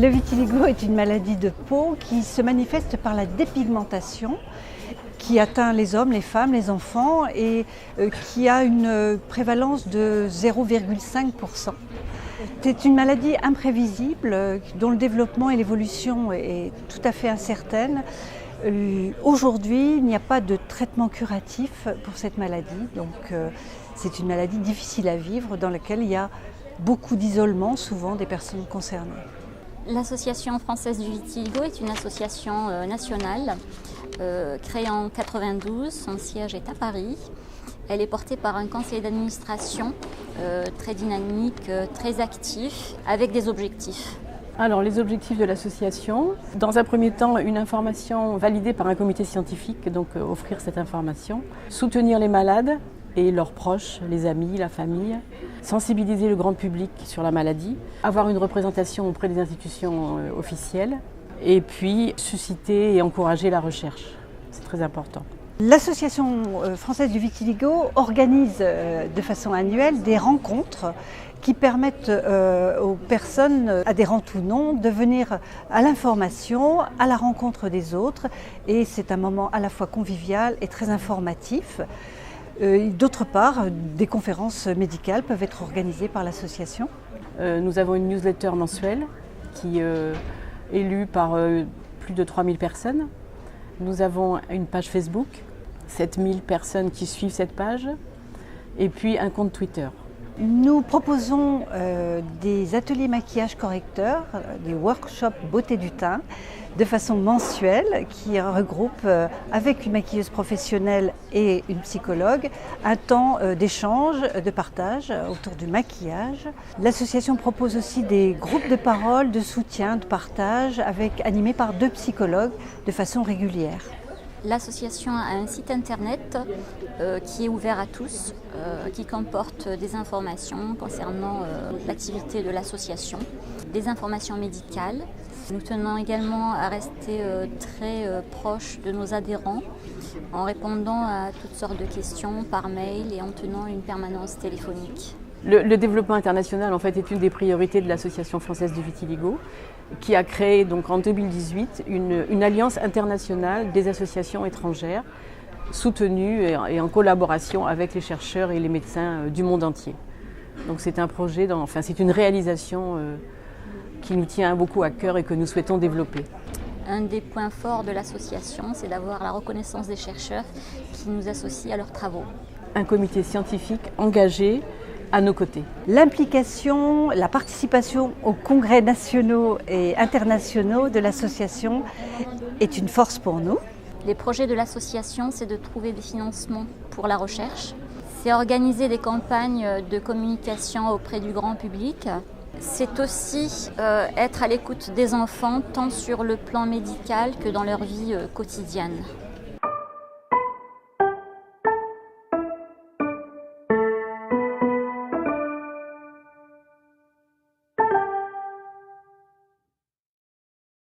Le vitiligo est une maladie de peau qui se manifeste par la dépigmentation qui atteint les hommes, les femmes, les enfants et qui a une prévalence de 0,5%. C'est une maladie imprévisible dont le développement et l'évolution est tout à fait incertaine. Aujourd'hui, il n'y a pas de traitement curatif pour cette maladie, donc c'est une maladie difficile à vivre dans laquelle il y a beaucoup d'isolement souvent des personnes concernées. L'Association française du vitiligo est une association nationale créée en 1992, son siège est à Paris. Elle est portée par un conseil d'administration très dynamique, très actif, avec des objectifs. Alors les objectifs de l'association, dans un premier temps une information validée par un comité scientifique, donc offrir cette information, soutenir les malades et leurs proches, les amis, la famille, sensibiliser le grand public sur la maladie, avoir une représentation auprès des institutions officielles et puis susciter et encourager la recherche. C'est très important. L'Association française du vitiligo organise de façon annuelle des rencontres qui permettent aux personnes, adhérentes ou non, de venir à l'information, à la rencontre des autres. Et c'est un moment à la fois convivial et très informatif. D'autre part, des conférences médicales peuvent être organisées par l'association. Nous avons une newsletter mensuelle qui est lue par plus de 3000 personnes. Nous avons une page Facebook, 7000 personnes qui suivent cette page, et puis un compte Twitter. Nous proposons des ateliers maquillage correcteur, des workshops beauté du teint, de façon mensuelle, qui regroupent avec une maquilleuse professionnelle et une psychologue un temps d'échange, de partage autour du maquillage. L'association propose aussi des groupes de parole, de soutien, de partage, animés par 2 psychologues de façon régulière. L'association a un site internet qui est ouvert à tous, qui comporte des informations concernant l'activité de l'association, des informations médicales. Nous tenons également à rester très proches de nos adhérents en répondant à toutes sortes de questions par mail et en tenant une permanence téléphonique. Le développement international en fait, est une des priorités de l'Association française du vitiligo qui a créé donc, en 2018 une alliance internationale des associations étrangères soutenue et en collaboration avec les chercheurs et les médecins du monde entier. Donc c'est un projet, c'est une réalisation qui nous tient beaucoup à cœur et que nous souhaitons développer. Un des points forts de l'association, c'est d'avoir la reconnaissance des chercheurs qui nous associent à leurs travaux. Un comité scientifique engagé à nos côtés. L'implication, la participation aux congrès nationaux et internationaux de l'association est une force pour nous. Les projets de l'association, c'est de trouver des financements pour la recherche. C'est organiser des campagnes de communication auprès du grand public. C'est aussi être à l'écoute des enfants, tant sur le plan médical que dans leur vie quotidienne.